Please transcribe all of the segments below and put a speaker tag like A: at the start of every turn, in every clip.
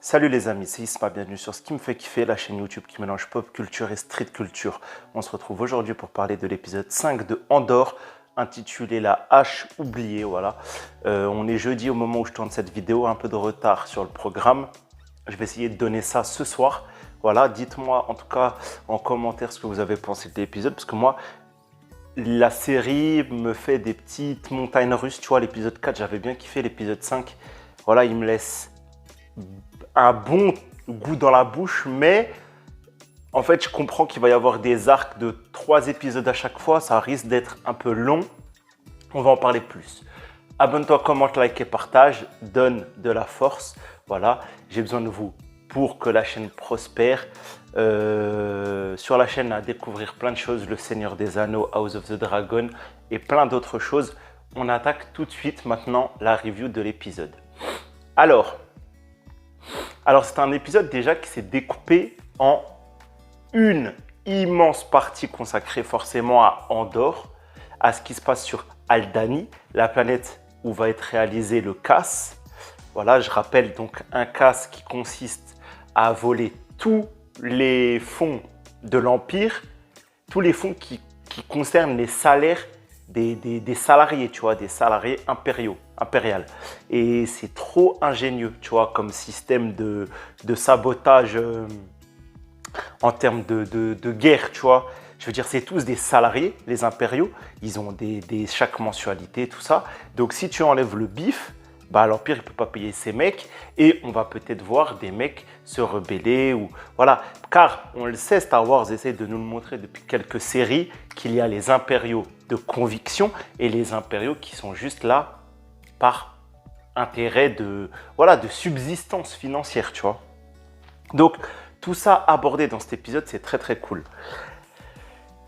A: Salut les amis, c'est Isma, bienvenue sur Ce qui me fait kiffer, la chaîne YouTube qui mélange pop culture et street culture. On se retrouve aujourd'hui pour parler de l'épisode 5 de Andor, intitulé La hache oubliée, voilà. On est jeudi au moment où je tourne cette vidéo, un peu de retard sur le programme. Je vais essayer de donner ça ce soir. Voilà, dites-moi en tout cas en commentaire ce que vous avez pensé de l'épisode, parce que moi, la série me fait des petites montagnes russes, tu vois, l'épisode 4, j'avais bien kiffé, l'épisode 5, voilà, il me laisse un bon goût dans la bouche, mais en fait, je comprends qu'il va y avoir des arcs de 3 épisodes à chaque fois. Ça risque d'être un peu long. On va en parler plus. Abonne-toi, commente, like et partage. Donne de la force. Voilà, j'ai besoin de vous pour que la chaîne prospère. Sur la chaîne, à découvrir plein de choses. Le Seigneur des Anneaux, House of the Dragon et plein d'autres choses. On attaque tout de suite maintenant la review de l'épisode. Alors, c'est un épisode déjà qui s'est découpé en une immense partie consacrée forcément à Andor, à ce qui se passe sur Aldhani, la planète où va être réalisé le casse. Voilà, je rappelle donc un casse qui consiste à voler tous les fonds de l'Empire, tous les fonds qui concernent les salaires des salariés, tu vois, des salariés impérial. Et c'est trop ingénieux, tu vois, comme système de sabotage en termes de guerre, tu vois. Je veux dire, c'est tous des salariés, les impériaux. Ils ont chaque mensualité, tout ça. Donc, si tu enlèves le bif, bah, l'Empire ne peut pas payer ces mecs. Et on va peut-être voir des mecs se rebeller. Ou, voilà. Car, on le sait, Star Wars essaie de nous le montrer depuis quelques séries, qu'il y a les impériaux de conviction et les impériaux qui sont juste là par intérêt de subsistance financière, tu vois. Donc, tout ça abordé dans cet épisode, c'est très très cool.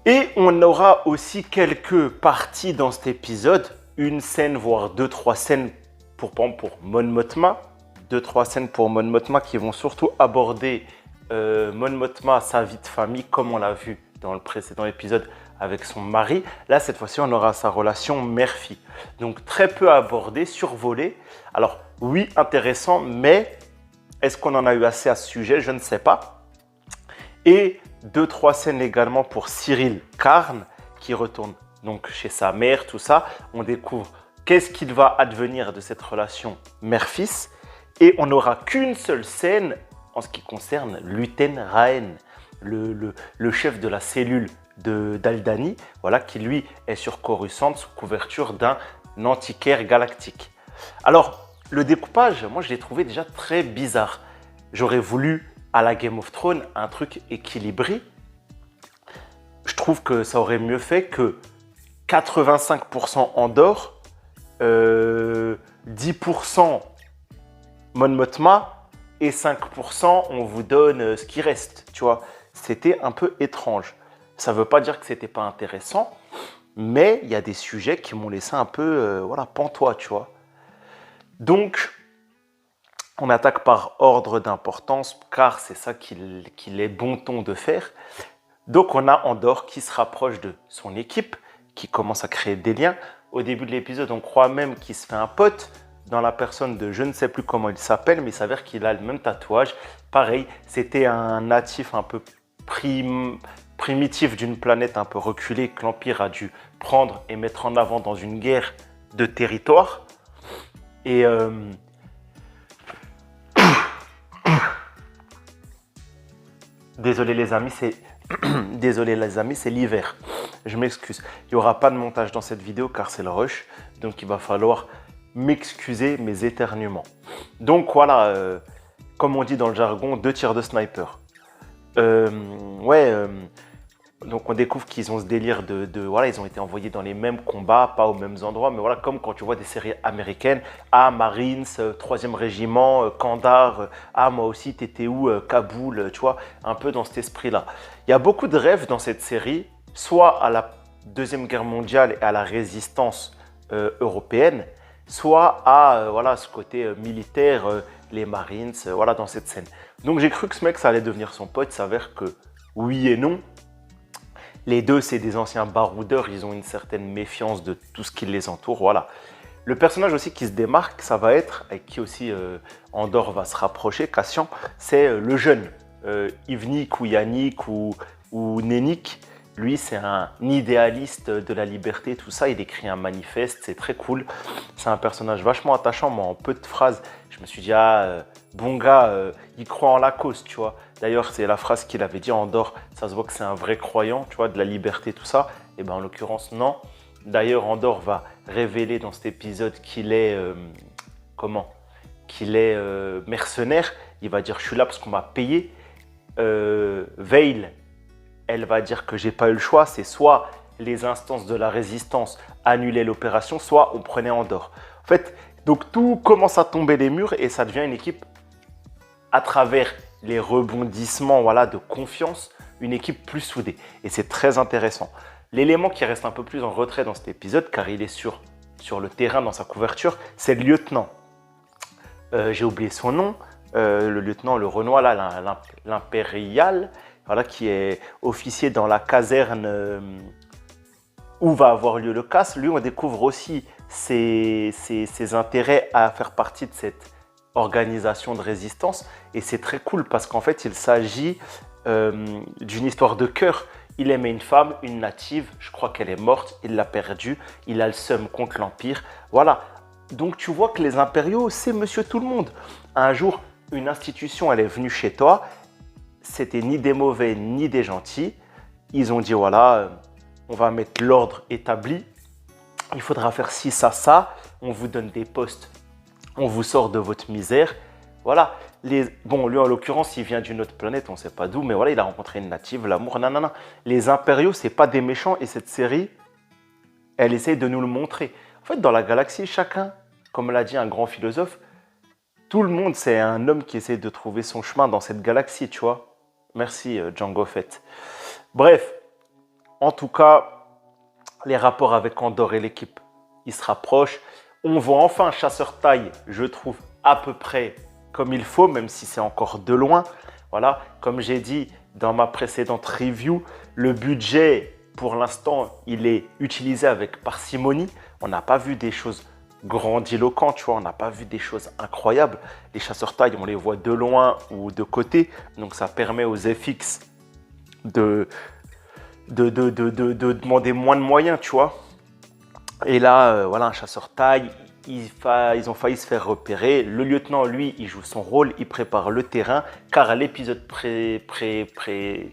A: Et on aura aussi quelques parties dans cet épisode, une scène, voire 2-3 scènes pour Mon Mothma, 2-3 scènes pour Mon Mothma qui vont surtout aborder Mon Mothma, sa vie de famille, comme on l'a vu dans le précédent épisode avec son mari. Là, cette fois-ci, on aura sa relation mère-fille. Donc, très peu abordé, survolé. Alors, oui, intéressant, mais est-ce qu'on en a eu assez à ce sujet? Je ne sais pas. Et 2-3 scènes également pour Cyril Karn, qui retourne donc chez sa mère, tout ça. On découvre qu'est-ce qu'il va advenir de cette relation mère-fils. Et on n'aura qu'une seule scène en ce qui concerne Luten Raen, le chef de la cellule d'Aldhani, voilà, qui lui est sur Coruscant sous couverture d'un antiquaire galactique. Alors, le découpage, moi je l'ai trouvé déjà très bizarre. J'aurais voulu, à la Game of Thrones, un truc équilibré. Je trouve que ça aurait mieux fait que 85% Andor, 10% Mon Mothma et 5% on vous donne ce qui reste, tu vois. C'était un peu étrange. Ça ne veut pas dire que c'était pas intéressant, mais il y a des sujets qui m'ont laissé un peu pantois, tu vois. Donc, on attaque par ordre d'importance, car c'est ça qu'il est bon ton de faire. Donc, on a Andor qui se rapproche de son équipe, qui commence à créer des liens. Au début de l'épisode, on croit même qu'il se fait un pote dans la personne de je ne sais plus comment il s'appelle, mais il s'avère qu'il a le même tatouage. Pareil, c'était un natif un peu primitif d'une planète un peu reculée que l'Empire a dû prendre et mettre en avant dans une guerre de territoire. Et désolé les amis, c'est l'hiver. Je m'excuse. Il n'y aura pas de montage dans cette vidéo car c'est le rush. Donc il va falloir m'excuser mes éternuements. Donc voilà, comme on dit dans le jargon, 2 tirs de sniper. Donc on découvre qu'ils ont ce délire voilà, ils ont été envoyés dans les mêmes combats, pas aux mêmes endroits, mais voilà, comme quand tu vois des séries américaines, Marines, 3e régiment, Kandahar, moi aussi, t'étais où, Kaboul, tu vois, un peu dans cet esprit-là. Il y a beaucoup de rêves dans cette série, soit à la Deuxième Guerre mondiale et à la résistance européenne, soit à ce côté militaire, les Marines, voilà, dans cette scène. Donc j'ai cru que ce mec, ça allait devenir son pote, il s'avère que oui et non. Les deux, c'est des anciens baroudeurs, ils ont une certaine méfiance de tout ce qui les entoure, voilà. Le personnage aussi qui se démarque, ça va être, avec qui aussi Andor va se rapprocher, Cassian, c'est le jeune, Ivnik ou Yannick ou Nénik. Lui, c'est un idéaliste de la liberté, tout ça. Il écrit un manifeste, c'est très cool. C'est un personnage vachement attachant, mais en peu de phrases. Je me suis dit, bon gars, il croit en la cause, tu vois. D'ailleurs, c'est la phrase qu'il avait dit en Andorre. Ça se voit que c'est un vrai croyant, tu vois, de la liberté, tout ça. Et bien, en l'occurrence, non. D'ailleurs, Andorre va révéler dans cet épisode qu'il est, mercenaire. Il va dire, je suis là parce qu'on m'a payé. Veil, elle va dire que j'ai pas eu le choix, c'est soit les instances de la résistance annulaient l'opération, soit on prenait Andorre. En fait, donc tout commence à tomber les murs et ça devient une équipe à travers les rebondissements, voilà, de confiance, une équipe plus soudée. Et c'est très intéressant. L'élément qui reste un peu plus en retrait dans cet épisode, car il est sur le terrain dans sa couverture, c'est le lieutenant. J'ai oublié son nom, le lieutenant, le Renoir, là, l'impérial, voilà, qui est officier dans la caserne où va avoir lieu le casse. Lui, on découvre aussi ses intérêts à faire partie de cette organisation de résistance. Et c'est très cool parce qu'en fait, il s'agit d'une histoire de cœur. Il aimait une femme, une native, je crois qu'elle est morte, il l'a perdue, il a le seum contre l'Empire. Voilà, donc tu vois que les impériaux, c'est monsieur tout le monde. Un jour, une institution, elle est venue chez toi, c'était ni des mauvais ni des gentils. Ils ont dit, voilà, on va mettre l'ordre établi, il faudra faire ci, ça, on vous donne des postes, on vous sort de votre misère. Voilà, bon, lui en l'occurrence, il vient d'une autre planète, on ne sait pas d'où, mais voilà, il a rencontré une native, l'amour, nanana. Les impériaux, ce n'est pas des méchants et cette série, elle essaye de nous le montrer. En fait, dans la galaxie, chacun, comme l'a dit un grand philosophe, tout le monde, c'est un homme qui essaie de trouver son chemin dans cette galaxie, tu vois. Merci, Django Fett. Bref, en tout cas, les rapports avec Andorre et l'équipe, ils se rapprochent. On voit enfin Chasseur Taille, je trouve, à peu près comme il faut, même si c'est encore de loin. Voilà, comme j'ai dit dans ma précédente review, le budget, pour l'instant, il est utilisé avec parcimonie. On n'a pas vu des choses grandiloquentes, tu vois, on n'a pas vu des choses incroyables. Les chasseurs taille, on les voit de loin ou de côté, donc ça permet aux FX de demander moins de moyens, tu vois. Et là, voilà, un chasseur taille, ils ont failli se faire repérer. Le lieutenant, lui, il joue son rôle, il prépare le terrain, car à l'épisode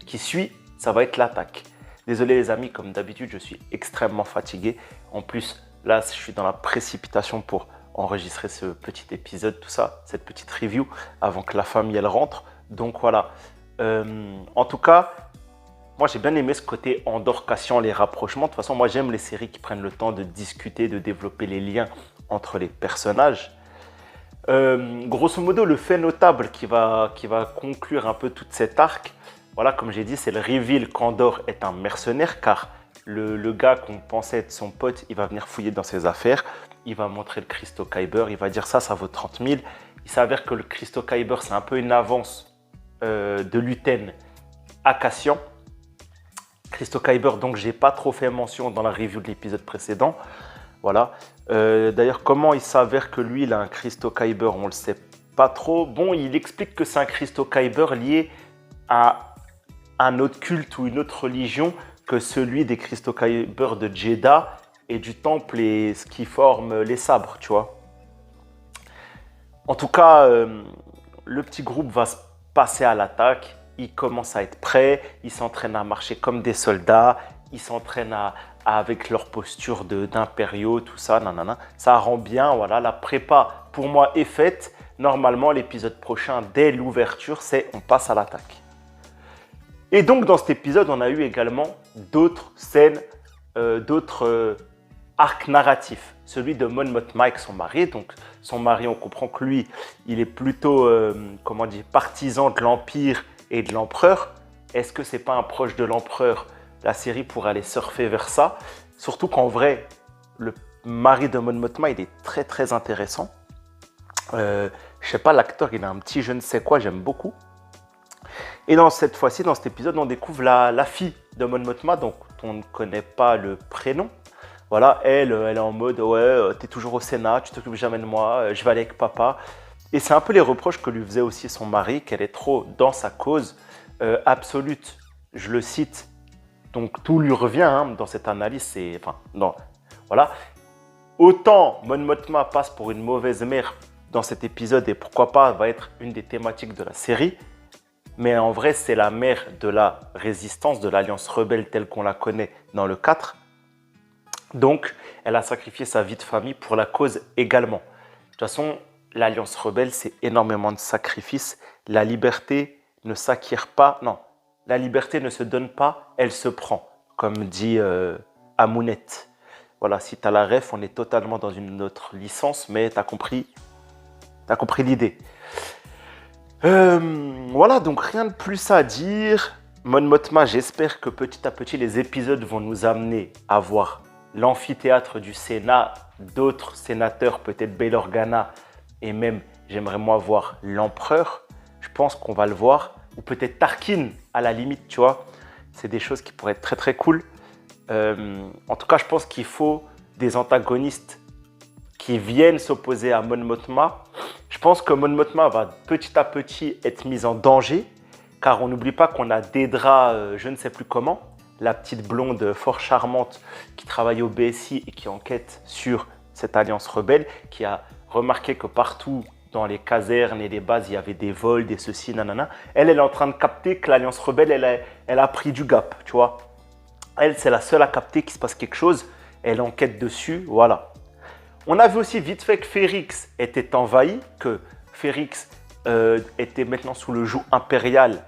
A: qui suit, ça va être l'attaque. Désolé les amis, comme d'habitude, je suis extrêmement fatigué. En plus, là, je suis dans la précipitation pour enregistrer ce petit épisode, tout ça, cette petite review, avant que la famille, elle rentre. Donc voilà. En tout cas, moi, j'ai bien aimé ce côté Andorre, Cassian, les rapprochements. De toute façon, moi, j'aime les séries qui prennent le temps de discuter, de développer les liens entre les personnages. Grosso modo, le fait notable qui va conclure un peu tout cet arc, voilà, comme j'ai dit, c'est le reveal qu'Andorre est un mercenaire, car le gars qu'on pensait être son pote, il va venir fouiller dans ses affaires, il va montrer le Christo Kyber, il va dire ça vaut 30 000. Il s'avère que le Christo Kyber, c'est un peu une avance de Luten à Cassian. Christo Kyber, donc j'ai pas trop fait mention dans la review de l'épisode précédent. Voilà. D'ailleurs, comment il s'avère que lui, il a un Christo Kyber, on le sait pas trop. Bon, il explique que c'est un Christo Kyber lié à un autre culte ou une autre religion que celui des Christo Kyber de Jeddah et du temple et ce qui forme les sabres, tu vois. En tout cas, le petit groupe va se passer à l'attaque. Ils commencent à être prêts, ils s'entraînent à marcher comme des soldats, ils s'entraînent avec leur posture d'impériaux, tout ça, nanana. Ça rend bien, voilà, la prépa pour moi est faite. Normalement, l'épisode prochain, dès l'ouverture, c'est on passe à l'attaque. Et donc, dans cet épisode, on a eu également d'autres scènes, d'autres arcs narratifs. Celui de Mon Mothma avec son mari. Donc, son mari, on comprend que lui, il est plutôt, partisan de l'Empire et de l'empereur. Est-ce que c'est pas un proche de l'empereur? La série pourrait aller surfer vers ça. Surtout qu'en vrai, le mari de Mon Mothma, il est très très intéressant. Je sais pas, l'acteur, il a un petit je ne sais quoi, j'aime beaucoup. Et dans cette fois-ci, dans cet épisode, on découvre la fille de Mon Mothma, donc on ne connaît pas le prénom. Voilà, elle est en mode, ouais, t'es toujours au Sénat, tu t'occupes jamais de moi, je vais aller avec papa. Et c'est un peu les reproches que lui faisait aussi son mari, qu'elle est trop dans sa cause absolue. Je le cite, donc tout lui revient hein, dans cette analyse. Enfin, non, voilà. Autant Mon Mothma passe pour une mauvaise mère dans cet épisode et pourquoi pas va être une des thématiques de la série. Mais en vrai, c'est la mère de la résistance, de l'Alliance rebelle telle qu'on la connaît dans le 4. Donc, elle a sacrifié sa vie de famille pour la cause également. De toute façon, l'Alliance rebelle, c'est énormément de sacrifices. La liberté ne s'acquiert pas, non, la liberté ne se donne pas, elle se prend, comme dit Amounette. Voilà, si tu as la ref, on est totalement dans une autre licence, mais tu as compris l'idée. Voilà, donc rien de plus à dire. Mon Mothma, j'espère que petit à petit, les épisodes vont nous amener à voir l'amphithéâtre du Sénat, d'autres sénateurs, peut-être Bail Organa, et même, j'aimerais moi voir l'empereur. Je pense qu'on va le voir. Ou peut-être Tarkin, à la limite, tu vois. C'est des choses qui pourraient être très, très cool. En tout cas, je pense qu'il faut des antagonistes qui viennent s'opposer à Mon Mothma. Je pense que Mon Mothma va petit à petit être mise en danger, car on n'oublie pas qu'on a Dedra, je ne sais plus comment, la petite blonde fort charmante qui travaille au BSI et qui enquête sur cette alliance rebelle, qui a remarqué que partout dans les casernes et les bases, il y avait des vols, des ceci, nanana. Elle est en train de capter que l'alliance rebelle, elle a pris du gap, tu vois. Elle, c'est la seule à capter qu'il se passe quelque chose. Elle enquête dessus, voilà. On a vu aussi vite fait que Ferrix était envahi, que Ferrix était maintenant sous le joug impérial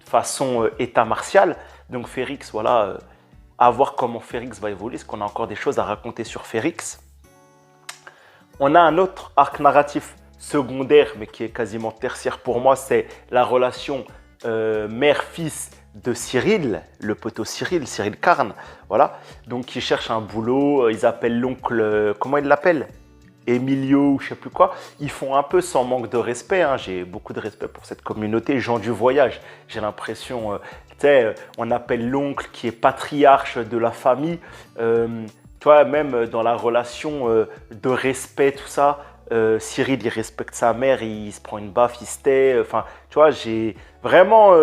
A: façon état martial. Donc Ferrix, voilà, à voir comment Ferrix va évoluer, est-ce qu'on a encore des choses à raconter sur Ferrix. On a un autre arc narratif secondaire, mais qui est quasiment tertiaire pour moi, c'est la relation mère-fils de Cyril, le poteau Cyril Carne, voilà. Donc ils cherchent un boulot, ils appellent l'oncle, comment ils l'appellent, Emilio ou je sais plus quoi. Ils font un peu sans manque de respect, hein. J'ai beaucoup de respect pour cette communauté, gens du voyage. J'ai l'impression, tu sais, on appelle l'oncle qui est patriarche de la famille. Tu vois, même dans la relation de respect, tout ça, Cyril, il respecte sa mère, il se prend une baffe, il se tait. Enfin, tu vois, j'ai vraiment,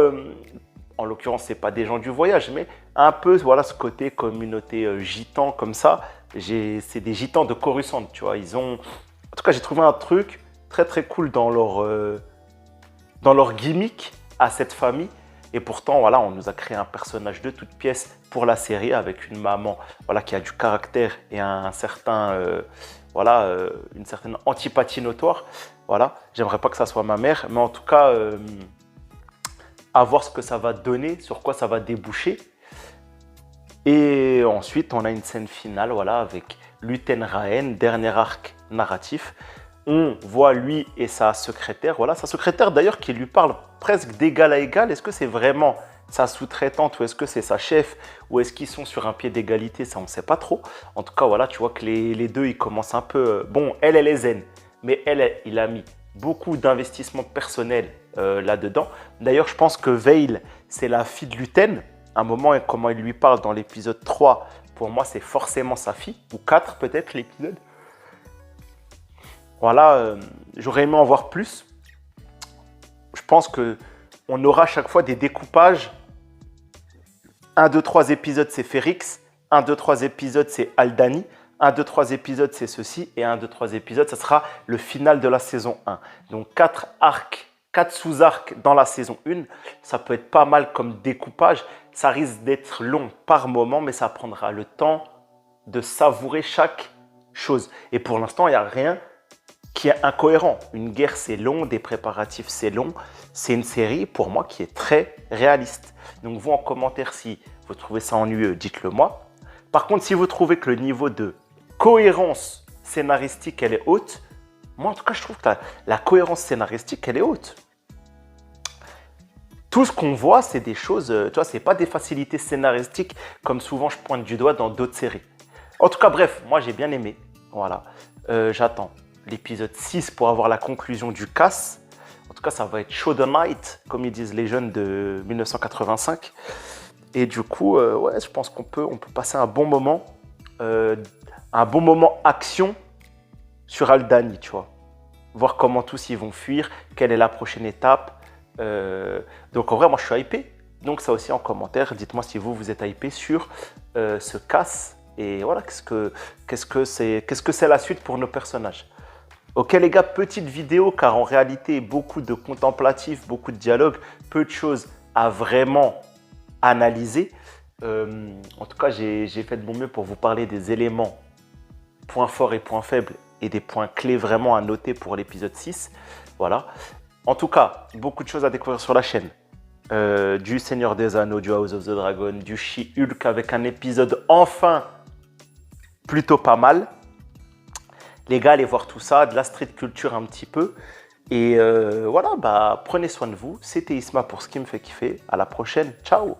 A: en l'occurrence, ce n'est pas des gens du voyage, mais un peu, voilà, ce côté communauté gitan comme ça. C'est des gitans de Coruscant, tu vois. Ils ont, en tout cas, j'ai trouvé un truc très, très cool dans leur gimmick à cette famille. Et pourtant, voilà, on nous a créé un personnage de toute pièce pour la série avec une maman, voilà, qui a du caractère et un certain, une certaine antipathie notoire. Voilà, j'aimerais pas que ça soit ma mère, mais en tout cas, à voir ce que ça va donner, sur quoi ça va déboucher. Et ensuite, on a une scène finale, voilà, avec Luten Raen, dernier arc narratif. On voit lui et sa secrétaire, voilà, sa secrétaire d'ailleurs qui lui parle presque d'égal à égal. Est-ce que c'est vraiment sa sous-traitante ou est-ce que c'est sa chef ou est-ce qu'ils sont sur un pied d'égalité? Ça, on ne sait pas trop. En tout cas, voilà, tu vois que les deux, ils commencent un peu... Bon, elle est zen, mais il a mis beaucoup d'investissement personnel là-dedans. D'ailleurs, je pense que Veil, c'est la fille de Luten. Un moment, comment il lui parle dans l'épisode 3, pour moi, c'est forcément sa fille, ou 4 peut-être l'épisode. Voilà, j'aurais aimé en voir plus. Je pense qu'on aura à chaque fois des découpages. 1, 2, 3 épisodes, c'est Ferrix. 1, 2, 3 épisodes, c'est Aldani. 1, 2, 3 épisodes, c'est ceci. Et 1, 2, 3 épisodes, ça sera le final de la saison 1. Donc 4 arcs, 4 sous-arcs dans la saison 1. Ça peut être pas mal comme découpage. Ça risque d'être long par moment, mais ça prendra le temps de savourer chaque chose. Et pour l'instant, il n'y a rien qui est incohérent. Une guerre, c'est long, des préparatifs, c'est long. C'est une série, pour moi, qui est très réaliste. Donc, vous, en commentaire, si vous trouvez ça ennuyeux, dites-le moi. Par contre, si vous trouvez que le niveau de cohérence scénaristique, elle est haute, moi, en tout cas, je trouve que la cohérence scénaristique, elle est haute. Tout ce qu'on voit, c'est des choses, tu vois, c'est pas des facilités scénaristiques comme souvent je pointe du doigt dans d'autres séries. En tout cas, bref, moi, j'ai bien aimé. Voilà, j'attends l'épisode 6 pour avoir la conclusion du CAS. En tout cas, ça va être Show the Night, comme ils disent les jeunes de 1985. Et du coup, ouais, je pense qu'on peut passer un bon moment. un bon moment action sur Aldani, tu vois. Voir comment tous ils vont fuir, quelle est la prochaine étape. Donc en vrai, moi je suis hypé. Donc ça aussi en commentaire, dites-moi si vous êtes hypé sur ce casse. Et voilà, qu'est-ce que c'est la suite pour nos personnages. Ok les gars, petite vidéo car en réalité, beaucoup de contemplatifs, beaucoup de dialogues, peu de choses à vraiment analyser. En tout cas, j'ai fait de mon mieux pour vous parler des éléments, points forts et points faibles et des points clés vraiment à noter pour l'épisode 6. Voilà. En tout cas, beaucoup de choses à découvrir sur la chaîne. Du Seigneur des Anneaux, du House of the Dragon, du She-Hulk avec un épisode enfin plutôt pas mal. Les gars, allez voir tout ça, de la street culture un petit peu. Et voilà, bah, prenez soin de vous. C'était Isma pour ce qui me fait kiffer. À la prochaine. Ciao!